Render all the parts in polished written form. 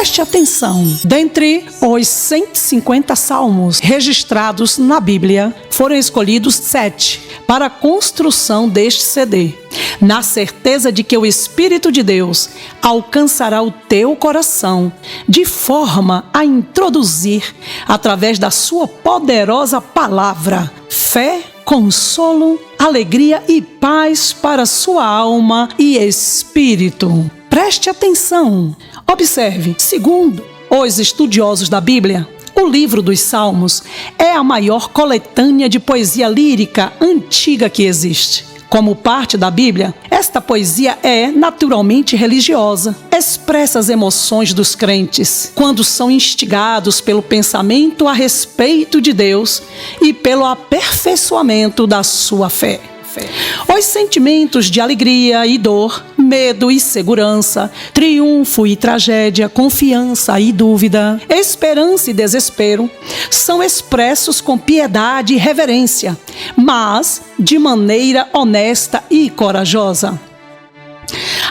Preste atenção. Dentre os 150 salmos registrados na Bíblia, foram escolhidos 7 para a construção deste CD, na certeza de que o Espírito de Deus alcançará o teu coração, de forma a introduzir, através da sua poderosa palavra, fé, consolo, alegria e paz para sua alma e espírito. Preste atenção. Observe, segundo os estudiosos da Bíblia, o livro dos Salmos é a maior coletânea de poesia lírica antiga que existe. Como parte da Bíblia, esta poesia é naturalmente religiosa, expressa as emoções dos crentes quando são instigados pelo pensamento a respeito de Deus e pelo aperfeiçoamento da sua fé. Os sentimentos de alegria e dor, medo e segurança, triunfo e tragédia, confiança e dúvida, esperança e desespero, são expressos com piedade e reverência, mas de maneira honesta e corajosa.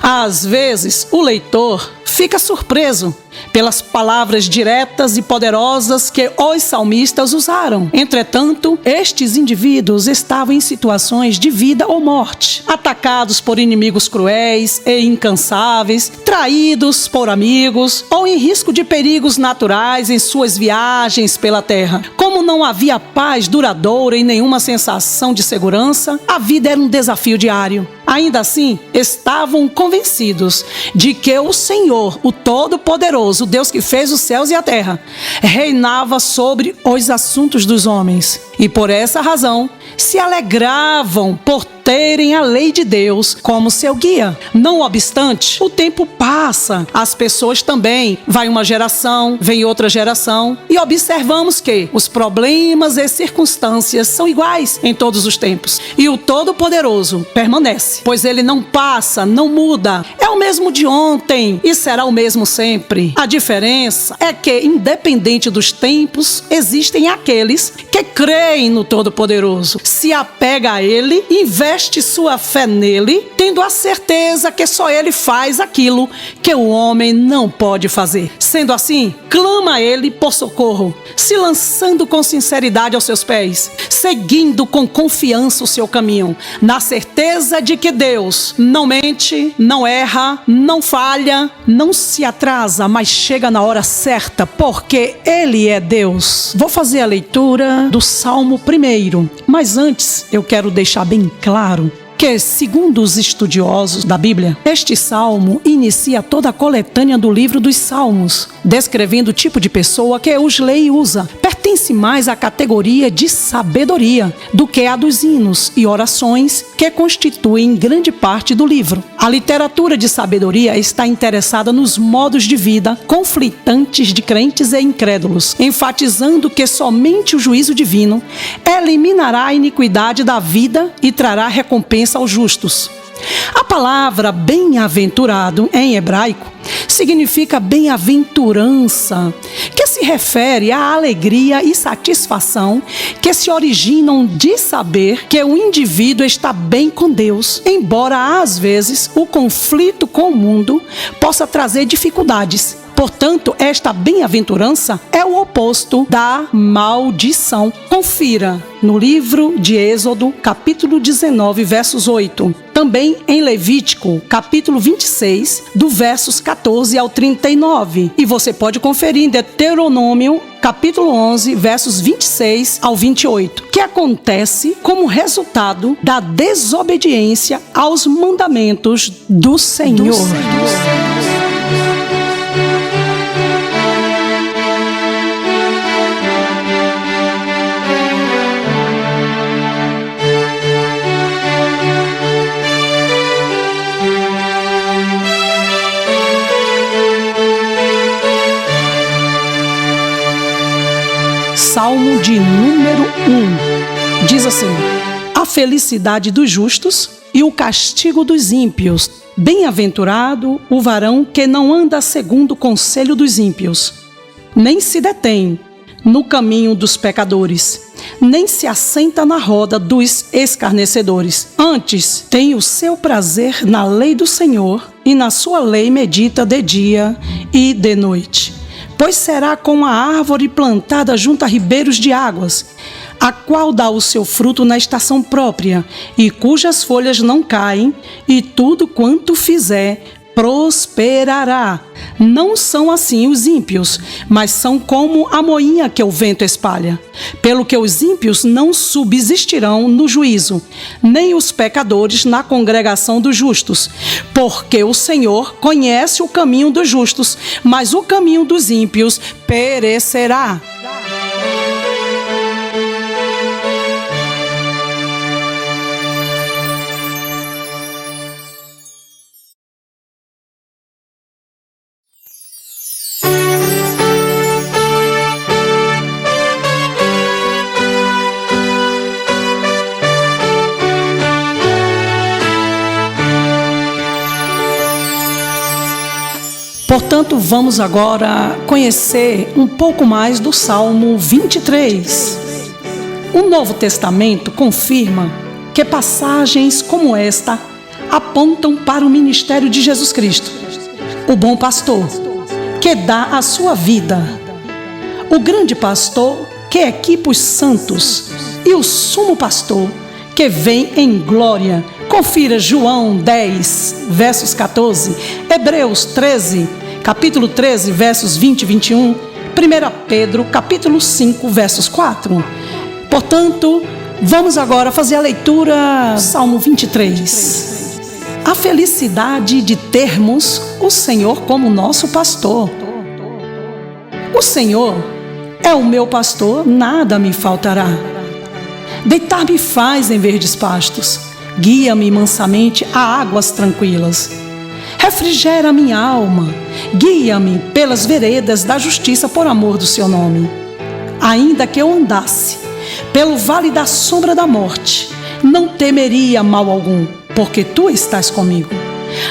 Às vezes, o leitor fica surpreso pelas palavras diretas e poderosas que os salmistas usaram. Entretanto, estes indivíduos estavam em situações de vida ou morte, atacados por inimigos cruéis e incansáveis, traídos por amigos ou em risco de perigos naturais em suas viagens pela terra. Como não havia paz duradoura e nenhuma sensação de segurança, a vida era um desafio diário. Ainda assim, estavam convencidos de que o Senhor, o Todo-Poderoso, o Deus que fez os céus e a terra, reinava sobre os assuntos dos homens. E por essa razão, se alegravam por terem a lei de Deus como seu guia. Não obstante, o tempo passa, as pessoas também. Vai uma geração, vem outra geração, e observamos que os problemas e circunstâncias são iguais em todos os tempos. E o Todo-Poderoso permanece, pois ele não passa, não muda. É o mesmo de ontem e será o mesmo sempre. A diferença é que, independente dos tempos, existem aqueles que creem no Todo-Poderoso, se apega a ele, investe sua fé nele, tendo a certeza que só ele faz aquilo que o homem não pode fazer. Sendo assim, clama a ele por socorro, se lançando com sinceridade aos seus pés, seguindo com confiança o seu caminho, na certeza de que Deus não mente, não erra, não falha, não se atrasa, mas chega na hora certa, porque Ele é Deus. Vou fazer a leitura do Salmo 1, mas antes eu quero deixar bem claro que, segundo os estudiosos da Bíblia, este salmo inicia toda a coletânea do livro dos Salmos, descrevendo o tipo de pessoa que os lê e usa. Pertence mais à categoria de sabedoria do que a dos hinos e orações que constituem grande parte do livro. A literatura de sabedoria está interessada nos modos de vida conflitantes de crentes e incrédulos, enfatizando que somente o juízo divino eliminará a iniquidade da vida e trará recompensa aos justos. A palavra bem-aventurado em hebraico significa bem-aventurança, que se refere à alegria e satisfação que se originam de saber que o indivíduo está bem com Deus, embora às vezes o conflito com o mundo possa trazer dificuldades. Portanto, esta bem-aventurança é o oposto da maldição. Confira no livro de Êxodo, capítulo 19, versos 8. Também em Levítico, capítulo 26, do versos 14 ao 39. E você pode conferir em Deuteronômio, capítulo 11, versos 26 ao 28, que acontece como resultado da desobediência aos mandamentos do Senhor. Salmo de número 1 diz assim: a felicidade dos justos e o castigo dos ímpios. Bem-aventurado o varão que não anda segundo o conselho dos ímpios, nem se detém no caminho dos pecadores, nem se assenta na roda dos escarnecedores. Antes, tem o seu prazer na lei do Senhor, e na sua lei medita de dia e de noite. Pois será como a árvore plantada junto a ribeiros de águas, a qual dá o seu fruto na estação própria, e cujas folhas não caem, e tudo quanto fizer prosperará. Não são assim os ímpios, mas são como a moinha que o vento espalha. Pelo que os ímpios não subsistirão no juízo, nem os pecadores na congregação dos justos. Porque o Senhor conhece o caminho dos justos, mas o caminho dos ímpios perecerá. Portanto, vamos agora conhecer um pouco mais do Salmo 23. O Novo Testamento confirma que passagens como esta apontam para o ministério de Jesus Cristo, o bom pastor, que dá a sua vida, o grande pastor que equipa os santos e o sumo pastor que vem em glória. Confira João 10, versos 14, Hebreus 13, capítulo 13, versos 20 e 21, 1 Pedro, capítulo 5, versos 4. Portanto, vamos agora fazer a leitura do Salmo 23. A felicidade de termos o Senhor como nosso pastor. O Senhor é o meu pastor, nada me faltará. Deitar-me faz em verdes pastos, guia-me mansamente a águas tranquilas. Refrigera minha alma, guia-me pelas veredas da justiça por amor do seu nome. Ainda que eu andasse pelo vale da sombra da morte, não temeria mal algum, porque tu estás comigo.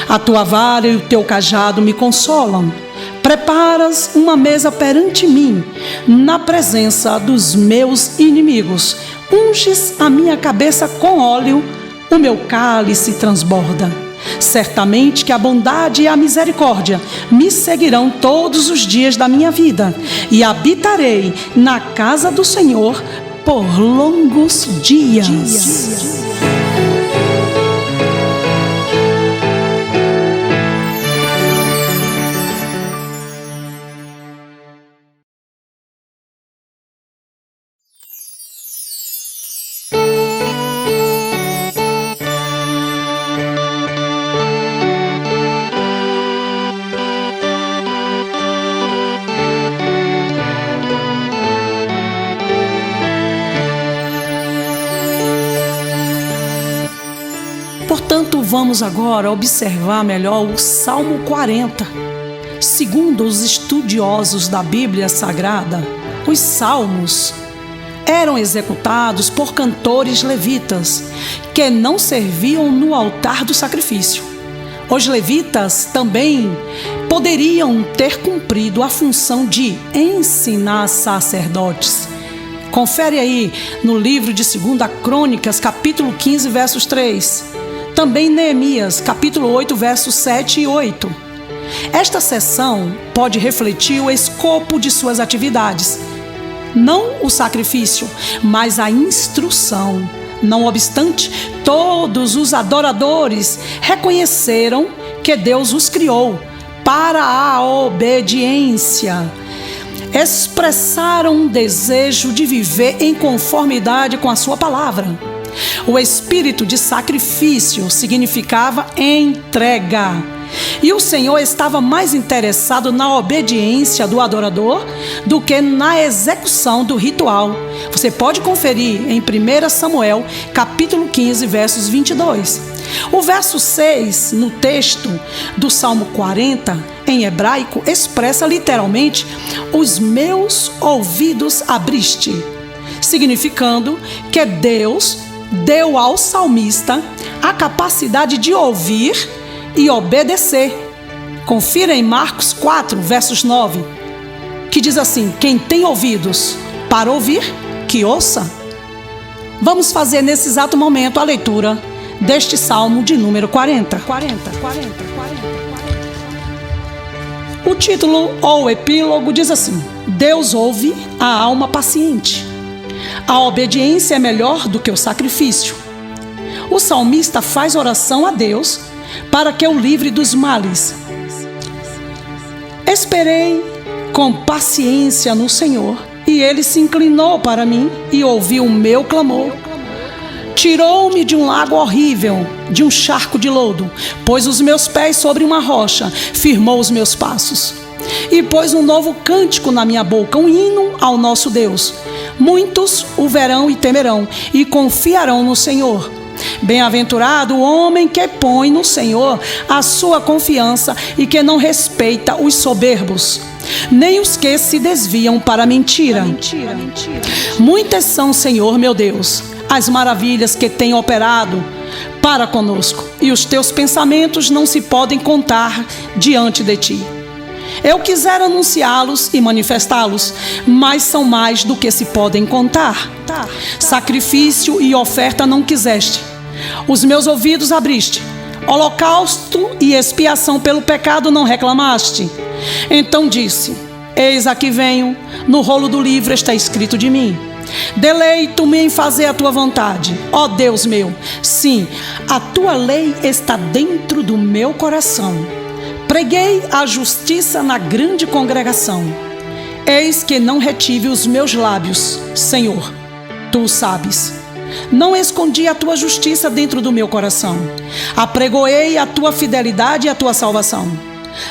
A tua vara e o teu cajado me consolam. Preparas uma mesa perante mim, na presença dos meus inimigos. Unges a minha cabeça com óleo, o meu cálice transborda. Certamente que a bondade e a misericórdia me seguirão todos os dias da minha vida, e habitarei na casa do Senhor por longos dias. Portanto, vamos agora observar melhor o Salmo 40. Segundo os estudiosos da Bíblia Sagrada, os salmos eram executados por cantores levitas, que não serviam no altar do sacrifício. Os levitas também poderiam ter cumprido a função de ensinar sacerdotes. Confere aí no livro de 2 Crônicas, capítulo 15, versos 3. Também Neemias, capítulo 8, versos 7 e 8. Esta seção pode refletir o escopo de suas atividades. Não o sacrifício, mas a instrução. Não obstante, todos os adoradores reconheceram que Deus os criou para a obediência. Expressaram um desejo de viver em conformidade com a sua palavra. O espírito de sacrifício significava entrega. E o Senhor estava mais interessado na obediência do adorador do que na execução do ritual. Você pode conferir em 1 Samuel, capítulo 15, versos 22. O verso 6, no texto do Salmo 40, em hebraico, expressa literalmente: os meus ouvidos abriste, significando que Deus deu ao salmista a capacidade de ouvir e obedecer. Confira em Marcos 4, versos 9, que diz assim: quem tem ouvidos para ouvir, que ouça. Vamos fazer nesse exato momento a leitura deste Salmo de número 40. O título ou epílogo diz assim: Deus ouve a alma paciente. A obediência é melhor do que o sacrifício. O salmista faz oração a Deus para que o livre dos males. Esperei com paciência no Senhor, e Ele se inclinou para mim e ouviu o meu clamor. Tirou-me de um lago horrível, de um charco de lodo, pôs os meus pés sobre uma rocha, firmou os meus passos. E pôs um novo cântico na minha boca, um hino ao nosso Deus. Muitos o verão e temerão, e confiarão no Senhor. Bem-aventurado o homem que põe no Senhor a sua confiança e que não respeita os soberbos, nem os que se desviam para a mentira. Muitas são, Senhor meu Deus, as maravilhas que tem operado para conosco, e os teus pensamentos não se podem contar diante de ti. Eu quisera anunciá-los e manifestá-los, mas são mais do que se podem contar. Sacrifício e oferta não quiseste, os meus ouvidos abriste. Holocausto e expiação pelo pecado não reclamaste. Então disse: eis aqui venho, no rolo do livro está escrito de mim. Deleito-me em fazer a tua vontade, ó Deus meu. Sim, a tua lei está dentro do meu coração. Preguei a justiça na grande congregação. Eis que não retive os meus lábios, Senhor, tu o sabes. Não escondi a tua justiça dentro do meu coração. Apregoei a tua fidelidade e a tua salvação.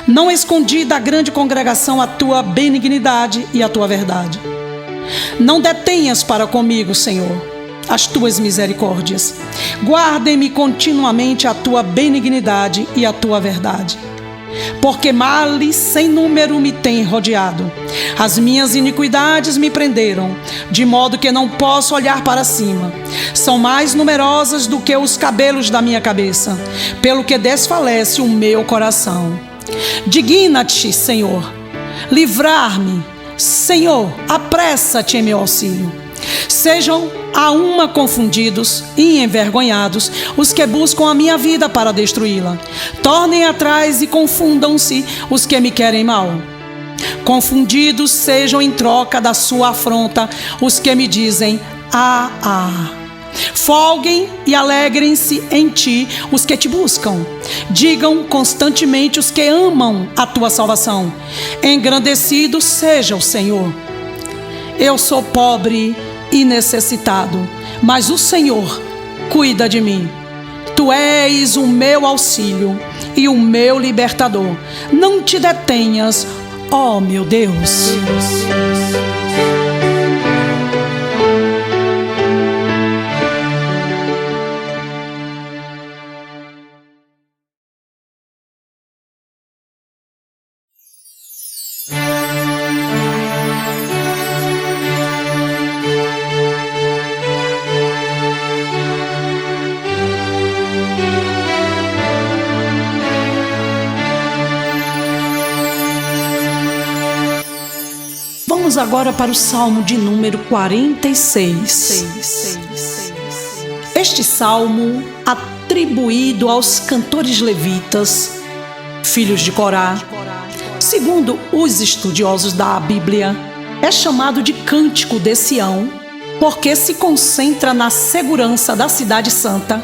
Não escondi da grande congregação a tua benignidade e a tua verdade. Não detenhas para comigo, Senhor, as tuas misericórdias. Guardem-me continuamente a tua benignidade e a tua verdade. Porque males sem número me têm rodeado. As minhas iniquidades me prenderam, de modo que não posso olhar para cima. São mais numerosas do que os cabelos da minha cabeça, pelo que desfalece o meu coração. Digna-te, Senhor, livrar-me. Senhor, apressa-te em meu auxílio. Sejam a uma confundidos e envergonhados os que buscam a minha vida para destruí-la. Tornem atrás e confundam-se os que me querem mal. Confundidos sejam em troca da sua afronta os que me dizem: ah, ah. Folguem e alegrem-se em ti os que te buscam. Digam constantemente os que amam a tua salvação: engrandecido seja o Senhor. Eu sou pobre e necessitado, mas o Senhor cuida de mim. Tu és o meu auxílio e o meu libertador. Não te detenhas, ó meu Deus. Vamos agora para o Salmo de número 46. Este salmo, atribuído aos cantores levitas, filhos de Corá, segundo os estudiosos da Bíblia, é chamado de Cântico de Sião, porque se concentra na segurança da cidade santa,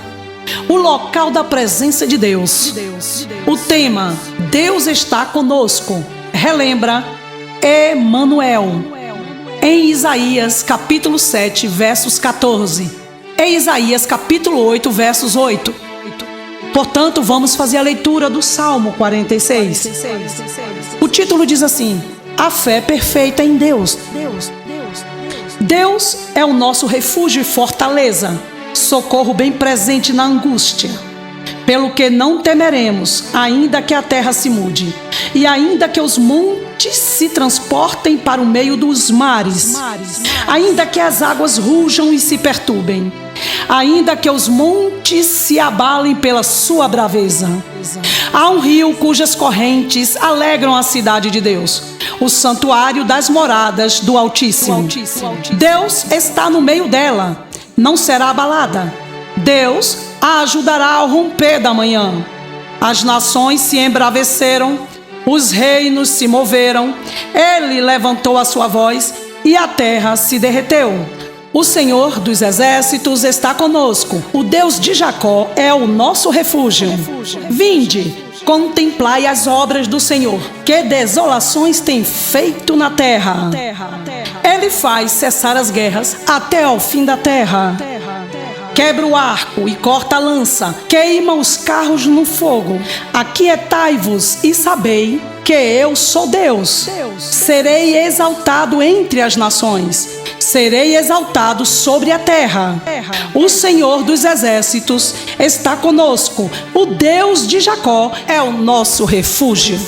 o local da presença de Deus. O tema, Deus está conosco, relembra Emanuel, em Isaías capítulo 7, versos 14, em Isaías capítulo 8, versos 8. Portanto, vamos fazer a leitura do Salmo 46. O título diz assim: a fé perfeita em Deus. Deus é o nosso refúgio e fortaleza, socorro bem presente na angústia. Pelo que não temeremos, ainda que a terra se mude, e ainda que os montes se transportem para o meio dos mares, ainda que as águas rujam e se perturbem, ainda que os montes se abalem pela sua braveza. Há um rio cujas correntes alegram a cidade de Deus, o santuário das moradas do Altíssimo. Deus está no meio dela. não será abalada. Deus a ajudará ao romper da manhã. As nações se embraveceram, os reinos se moveram, ele levantou a sua voz e a terra se derreteu. O Senhor dos exércitos está conosco, o Deus de Jacó é o nosso refúgio. Vinde, contemplai as obras do Senhor, que desolações tem feito na terra. Ele faz cessar as guerras até ao fim da terra. Quebra o arco e corta a lança, queima os carros no fogo. Aquietai-vos e sabei que eu sou Deus. Serei exaltado entre as nações, serei exaltado sobre a terra. O Senhor dos exércitos está conosco, o Deus de Jacó é o nosso refúgio.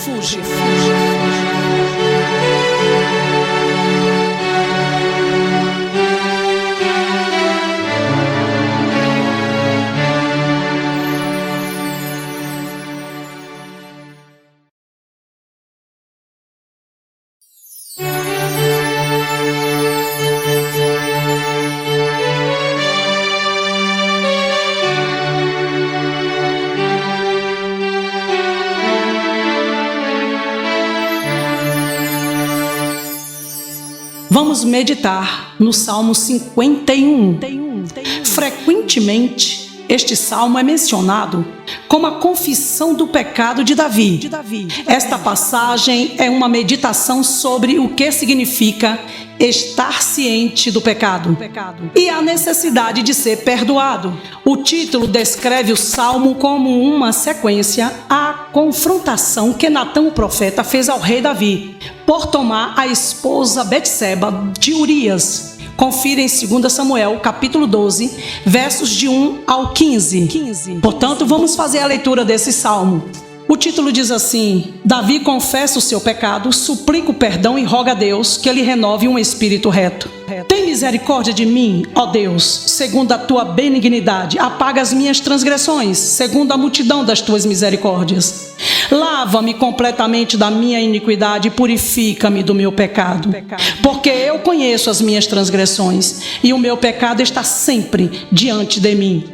Vamos meditar no Salmo 51. Frequentemente, este salmo é mencionado como a confissão do pecado de Davi. Esta passagem é uma meditação sobre o que significa estar ciente do pecado e a necessidade de ser perdoado. O título descreve o salmo como uma sequência à confrontação que Natã, o profeta, fez ao rei Davi por tomar a esposa Betseba de Urias. Confira em 2 Samuel, capítulo 12, versos de 1 ao 15. Portanto, vamos fazer a leitura desse salmo. O título diz assim: Davi confessa o seu pecado, suplica o perdão e roga a Deus que lhe renove um espírito reto. Tem misericórdia de mim, ó Deus, segundo a tua benignidade. Apaga as minhas transgressões, segundo a multidão das tuas misericórdias. Lava-me completamente da minha iniquidade e purifica-me do meu pecado. Porque eu conheço as minhas transgressões e o meu pecado está sempre diante de mim.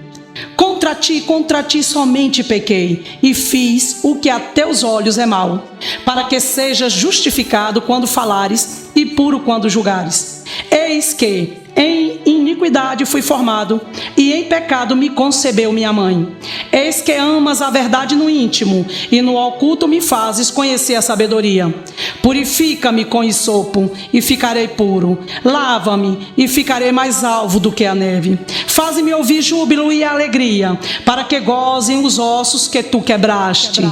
Contra ti somente pequei e fiz o que a teus olhos é mal, para que sejas justificado quando falares e puro quando julgares. Eis que em iniquidade fui formado e em pecado me concebeu minha mãe. Eis que amas a verdade no íntimo e no oculto me fazes conhecer a sabedoria. Purifica-me com hisopo e ficarei puro. Lava-me e ficarei mais alvo do que a neve. Faze-me ouvir júbilo e alegria, para que gozem os ossos que tu quebraste.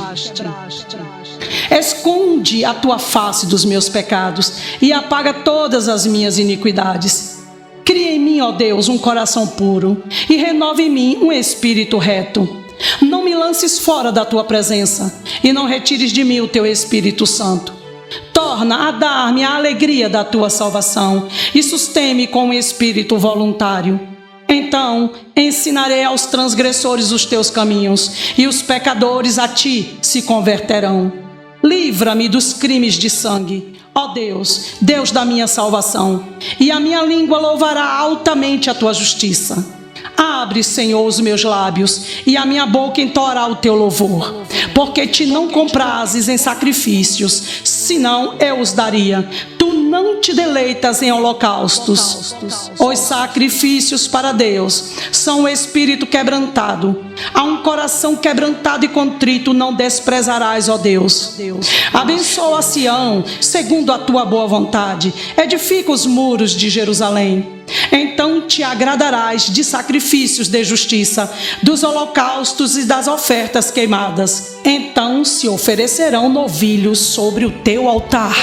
Esconde a tua face dos meus pecados e apaga todas as minhas iniquidades. Cria em mim, ó Deus, um coração puro e renova em mim um espírito reto. Não me lances fora da tua presença e não retires de mim o teu Espírito Santo. Torna a dar-me a alegria da tua salvação e sustém-me com um espírito voluntário. Então ensinarei aos transgressores os teus caminhos e os pecadores a ti se converterão. Livra-me dos crimes de sangue, ó Deus, Deus da minha salvação, e a minha língua louvará altamente a tua justiça. Abre, Senhor, os meus lábios, e a minha boca entoará o teu louvor. Porque te não comprases em sacrifícios, senão eu os daria. Tu não te deleitas em holocaustos. Os sacrifícios para Deus são o espírito quebrantado. A um coração quebrantado e contrito não desprezarás, ó Deus. Abençoa Sião, segundo a tua boa vontade. Edifica os muros de Jerusalém. Então te agradarás de sacrifícios de justiça, dos holocaustos e das ofertas queimadas. Então se oferecerão novilhos sobre o teu altar.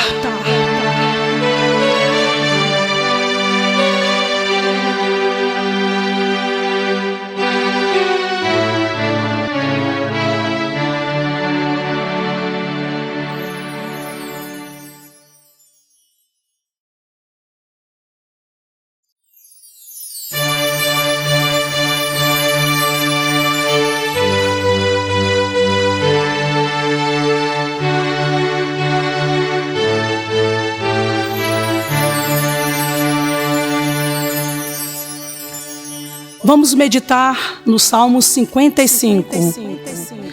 Vamos meditar no Salmo 55.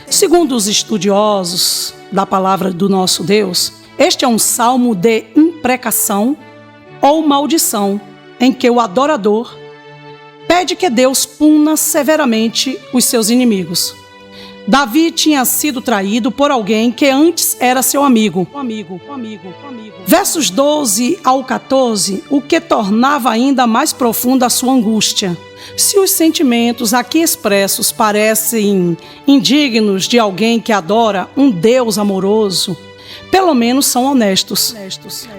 Segundo os estudiosos da palavra do nosso Deus, este é um salmo de imprecação ou maldição, em que o adorador pede que Deus puna severamente os seus inimigos. Davi tinha sido traído por alguém que antes era seu amigo. Versos 12 ao 14, o que tornava ainda mais profunda a sua angústia. Se os sentimentos aqui expressos parecem indignos de alguém que adora um Deus amoroso, pelo menos são honestos.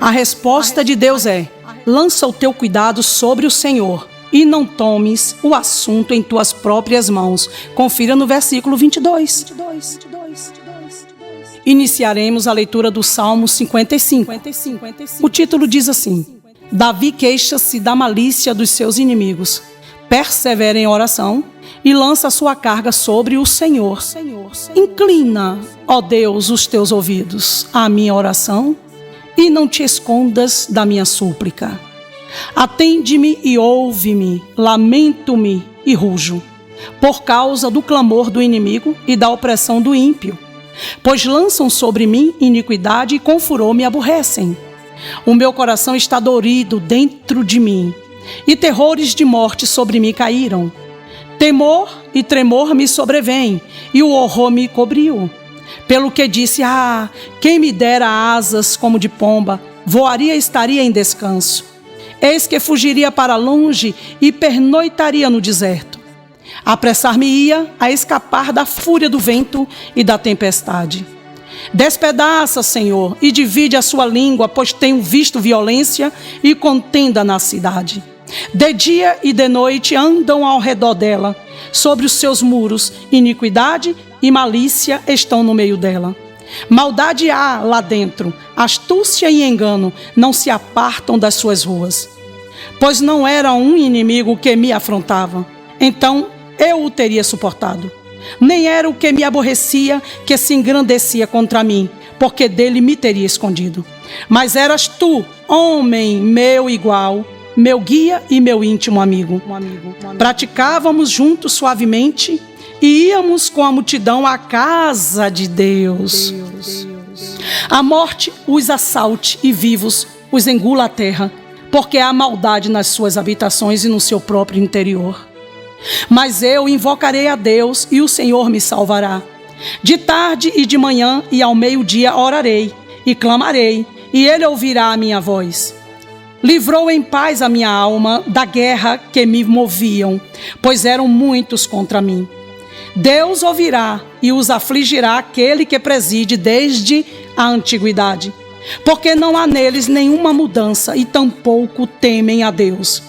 A resposta de Deus é: lança o teu cuidado sobre o Senhor e não tomes o assunto em tuas próprias mãos. Confira no versículo 22. Iniciaremos a leitura do Salmo 55. O título diz assim: Davi queixa-se da malícia dos seus inimigos. Persevera em oração e lança sua carga sobre o Senhor. Inclina, ó Deus, os teus ouvidos à minha oração e não te escondas da minha súplica. Atende-me e ouve-me, lamento-me e rujo, por causa do clamor do inimigo e da opressão do ímpio. Pois lançam sobre mim iniquidade e com furor me aborrecem. O meu coração está dorido dentro de mim, e terrores de morte sobre mim caíram. Temor e tremor me sobrevêm, e o horror me cobriu. Pelo que disse: quem me dera asas como de pomba, voaria e estaria em descanso. Eis que fugiria para longe e pernoitaria no deserto. Apressar-me-ia a escapar da fúria do vento e da tempestade. Despedaça, Senhor, e divide a sua língua, pois tenho visto violência e contenda na cidade. De dia e de noite andam ao redor dela, sobre os seus muros, iniquidade e malícia estão no meio dela. Maldade há lá dentro, astúcia e engano não se apartam das suas ruas. Pois não era um inimigo que me afrontava, então eu o teria suportado. Nem era o que me aborrecia que se engrandecia contra mim, porque dele me teria escondido. Mas eras tu, homem meu igual, meu guia e meu íntimo amigo. Praticávamos juntos suavemente e íamos com a multidão à casa de Deus. A morte os assalte e vivos os engula a terra, porque há maldade nas suas habitações e no seu próprio interior. Mas eu invocarei a Deus e o Senhor me salvará. De tarde e de manhã e ao meio-dia orarei e clamarei, e ele ouvirá a minha voz. Livrou em paz a minha alma da guerra que me moviam, pois eram muitos contra mim. Deus ouvirá e os afligirá aquele que preside desde a antiguidade, porque não há neles nenhuma mudança e tampouco temem a Deus.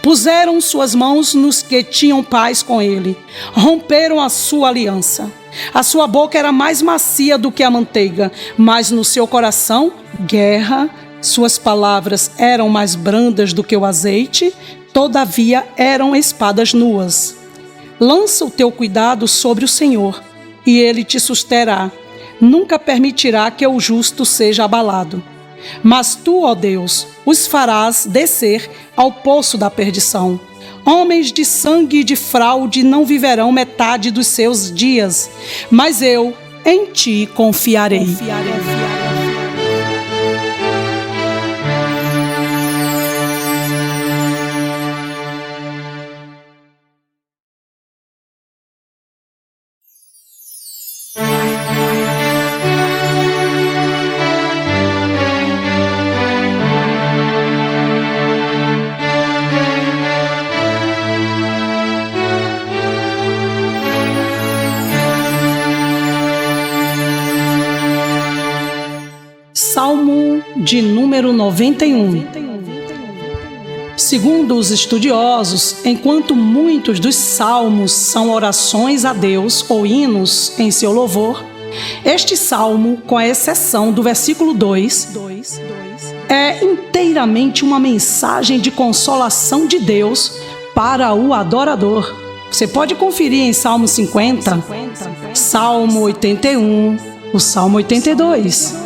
Puseram suas mãos nos que tinham paz com ele, romperam a sua aliança. A sua boca era mais macia do que a manteiga, mas no seu coração, guerra. Suas palavras eram mais brandas do que o azeite, todavia eram espadas nuas. Lança o teu cuidado sobre o Senhor, e ele te susterá. Nunca permitirá que o justo seja abalado. Mas tu, ó Deus, os farás descer ao poço da perdição. Homens de sangue e de fraude não viverão metade dos seus dias, mas eu em ti confiarei. Salmo de número 91. Segundo os estudiosos, enquanto muitos dos salmos são orações a Deus ou hinos em seu louvor, este salmo, com a exceção do versículo 2, é inteiramente uma mensagem de consolação de Deus para o adorador. Você pode conferir em Salmo 50, Salmo 81, o Salmo 82.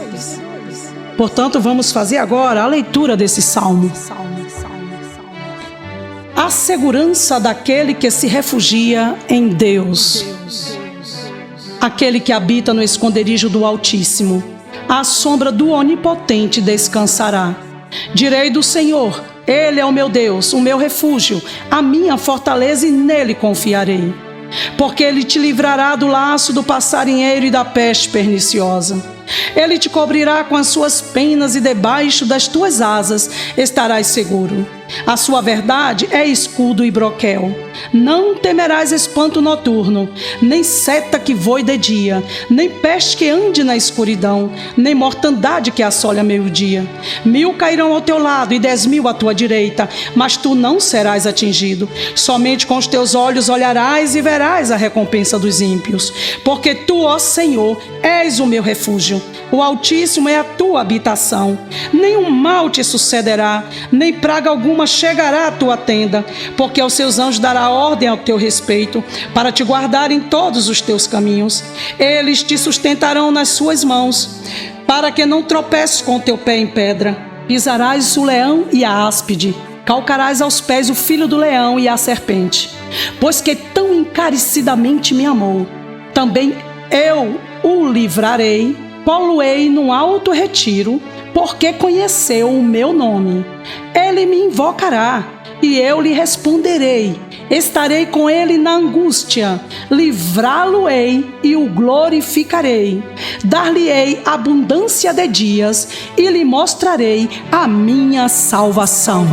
Portanto, vamos fazer agora a leitura desse salmo. A a segurança daquele que se refugia em Deus. Aquele que habita no esconderijo do Altíssimo, à sombra do Onipotente descansará. Direi do Senhor: Ele é o meu Deus, o meu refúgio, a minha fortaleza, e nele confiarei. Porque Ele te livrará do laço do passarinheiro e da peste perniciosa. Ele te cobrirá com as suas penas e debaixo das tuas asas estarás seguro. A sua verdade é escudo e broquel. Não temerás espanto noturno, nem seta que voe de dia, nem peste que ande na escuridão, nem mortandade que assole a meio-dia. 1000 cairão ao teu lado e 10.000 à tua direita, mas tu não serás atingido. Somente com os teus olhos olharás e verás a recompensa dos ímpios. Porque tu, ó Senhor, és o meu refúgio. O Altíssimo é a tua habitação. Nenhum mal te sucederá, nem praga alguma chegará à tua tenda, porque aos seus anjos dará ordem ao teu respeito, para te guardar em todos os teus caminhos. Eles te sustentarão nas suas mãos, para que não tropeces com o teu pé em pedra. Pisarás o leão e a áspide, calcarás aos pés o filho do leão e a serpente. Pois que tão encarecidamente me amou, também eu o livrarei, pô-lo-ei num alto retiro, porque conheceu o meu nome. Ele me invocará, e eu lhe responderei. Estarei com ele na angústia, livrá-lo-ei e o glorificarei. Dar-lhe-ei abundância de dias, e lhe mostrarei a minha salvação.